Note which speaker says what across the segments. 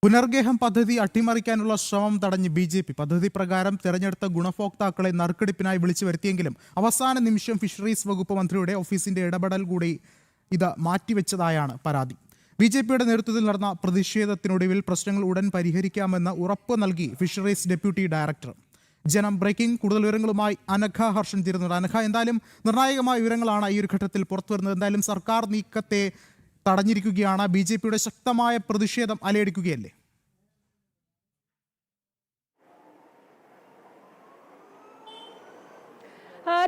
Speaker 1: പുനർഗേഹം പദ്ധതി അട്ടിമറിക്കാനുള്ള ശ്രമം തടഞ്ഞ് ബി.ജെ.പി. പദ്ധതി പ്രകാരം തെരഞ്ഞെടുത്ത ഗുണഭോക്താക്കളെ നറുക്കെടുപ്പിനായി വിളിച്ചു വരുത്തിയെങ്കിലും അവസാന നിമിഷം ഫിഷറീസ് വകുപ്പ് മന്ത്രിയുടെ ഓഫീസിന്റെ ഇടപെടൽ കൂടി ഇത് മാറ്റിവെച്ചതായാണ് പരാതി. ബി.ജെ.പിയുടെ നേതൃത്വത്തിൽ നടന്ന പ്രതിഷേധത്തിനൊടുവിൽ പ്രശ്നങ്ങൾ ഉടൻ പരിഹരിക്കാമെന്ന് ഉറപ്പ് നൽകി ഫിഷറീസ് ഡെപ്യൂട്ടി ഡയറക്ടർ. ജനം ബ്രേക്കിംഗ്. കൂടുതൽ വിവരങ്ങളുമായി അനഘ ഹർഷൻ ചേരുന്നുണ്ട്. അനഘ, എന്തായാലും നിർണായകമായ വിവരങ്ങളാണ് ഈ ഒരു ഘട്ടത്തിൽ പുറത്തുവരുന്നത്. എന്തായാലും സർക്കാർ നീക്കത്തെ തടഞ്ഞിരിക്കുകയാണ്. ബി.ജെ.പിയുടെ ശക്തമായ പ്രതിഷേധം അലയടിക്കുകയല്ലേ?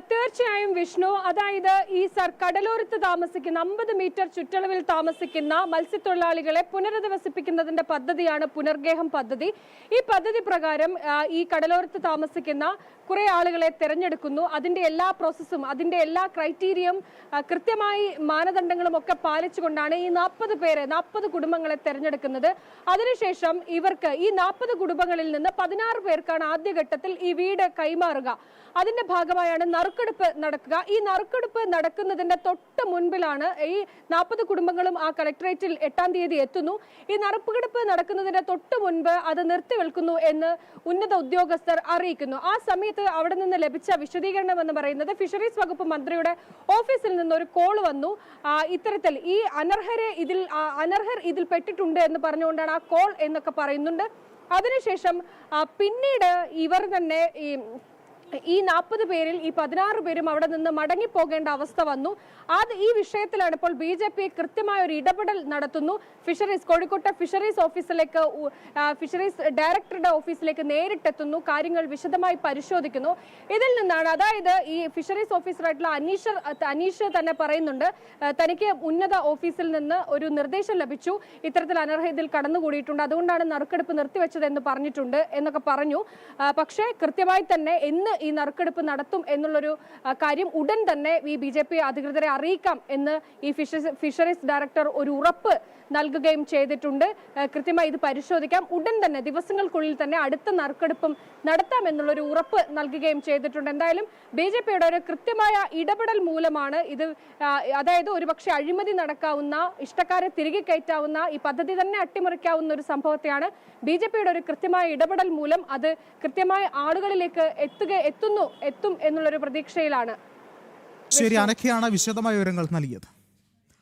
Speaker 2: തീർച്ചയായും വിഷ്ണു, അതായത് ഈ കടലോരത്ത് താമസിക്കുന്ന 50 മീറ്റർ ചുറ്റളവിൽ താമസിക്കുന്ന മത്സ്യത്തൊഴിലാളികളെ പുനരധിവസിപ്പിക്കുന്നതിന്റെ പദ്ധതിയാണ് പുനർഗേഹം പദ്ധതി. ഈ പദ്ധതി പ്രകാരം ഈ കടലോരത്ത് താമസിക്കുന്ന കുറെ ആളുകളെ തെരഞ്ഞെടുക്കുന്നു. അതിന്റെ എല്ലാ പ്രോസസ്സും അതിന്റെ എല്ലാ ക്രൈറ്റീരിയയും കൃത്യമായി മാനദണ്ഡങ്ങളും ഒക്കെ പാലിച്ചുകൊണ്ടാണ് ഈ 40 കുടുംബങ്ങളെ തെരഞ്ഞെടുക്കുന്നത്. അതിനുശേഷം ഇവർക്ക് ഈ 40 കുടുംബങ്ങളിൽ നിന്ന് 16 പേർക്കാണ് ആദ്യഘട്ടത്തിൽ ഈ വീട് കൈമാറുക. അതിന്റെ ഭാഗമായാണ് നറുക്കെടുപ്പ് നടക്കുക. ഈ നറുക്കെടുപ്പ് നടക്കുന്നതിന്റെ തൊട്ട് മുൻപിലാണ് ഈ 40 കുടുംബങ്ങളും ആ കളക്ടറേറ്റിൽ 8-ാം തീയതി എത്തുന്നു. ഈ നറുക്കെടുപ്പ് നടക്കുന്നതിന്റെ തൊട്ട് മുൻപ് അത് നിർത്തിവെക്കുന്നു എന്ന് ഉന്നത ഉദ്യോഗസ്ഥർ അറിയിക്കുന്നു. ആ സമയത്ത് അവിടെ നിന്ന് ലഭിച്ച വിശദീകരണം എന്ന് പറയുന്നത് ഫിഷറീസ് വകുപ്പ് മന്ത്രിയുടെ ഓഫീസിൽ നിന്ന് ഒരു കോൾ വന്നു. ഇത്തരത്തിൽ ഈ അനർഹർ ഇതിൽ പെട്ടിട്ടുണ്ട് എന്ന് പറഞ്ഞുകൊണ്ടാണ് ആ കോൾ എന്നൊക്കെ പറയുന്നുണ്ട്. അതിനുശേഷം പിന്നീട് ഇവർ തന്നെ ഈ 40 പേരിൽ ഈ 16 പേരും അവിടെ നിന്ന് മടങ്ങിപ്പോകേണ്ട അവസ്ഥ വന്നു. ഈ വിഷയത്തിലാണ് ഇപ്പോൾ ബി.ജെ.പി. കൃത്യമായ ഒരു ഇടപെടൽ നടത്തുന്നു. കോഴിക്കോട്ടെ ഫിഷറീസ് ഓഫീസിലേക്ക്, ഫിഷറീസ് ഡയറക്ടറുടെ ഓഫീസിലേക്ക് നേരിട്ടെത്തുന്നു. കാര്യങ്ങൾ വിശദമായി പരിശോധിക്കുന്നു. ഇതിൽ നിന്നാണ്, അതായത് ഈ ഫിഷറീസ് ഓഫീസറായിട്ടുള്ള അനീഷ് തന്നെ പറയുന്നുണ്ട്, തനിക്ക് ഉന്നത ഓഫീസിൽ നിന്ന് ഒരു നിർദ്ദേശം ലഭിച്ചു, ഇത്തരത്തിൽ അനർഹതയിൽ കടന്നുകൂടിയിട്ടുണ്ട്, അതുകൊണ്ടാണ് നറുക്കെടുപ്പ് നിർത്തിവെച്ചത് എന്ന് പറഞ്ഞിട്ടുണ്ട് എന്നൊക്കെ പറഞ്ഞു. പക്ഷേ കൃത്യമായി തന്നെ എന്ന് ഈ നറുക്കെടുപ്പ് നടത്തും എന്നുള്ളൊരു കാര്യം ഉടൻ തന്നെ ഈ ബി.ജെ.പി. അധികൃതരെ അറിയിക്കാം എന്ന് ഈ ഫിഷറീസ് ഡയറക്ടർ ഒരു ഉറപ്പ് നൽകുകയും ചെയ്തിട്ടുണ്ട്. കൃത്യമായി ഇത് പരിശോധിക്കാം, ഉടൻ തന്നെ ദിവസങ്ങൾക്കുള്ളിൽ തന്നെ അടുത്ത നറുക്കെടുപ്പും നടത്താം എന്നുള്ളൊരു ഉറപ്പ് നൽകുകയും ചെയ്തിട്ടുണ്ട്. എന്തായാലും ബി.ജെ.പിയുടെ ഒരു കൃത്യമായ ഇടപെടൽ മൂലമാണ് ഇത്, അതായത് ഒരുപക്ഷെ അഴിമതി നടക്കാവുന്ന, ഇഷ്ടക്കാരെ തിരികെ കയറ്റാവുന്ന, ഈ പദ്ധതി തന്നെ അട്ടിമറിക്കാവുന്ന ഒരു സംഭവത്തെയാണ് ബി.ജെ.പിയുടെ ഒരു കൃത്യമായ ഇടപെടൽ മൂലം അത് കൃത്യമായ ആളുകളിലേക്ക് എത്തും എന്നുള്ളൊരു പ്രതീക്ഷയിലാണ്.
Speaker 1: ശരി, അനഘയാണ് വിശദമായ വിവരങ്ങൾ നൽകിയത്.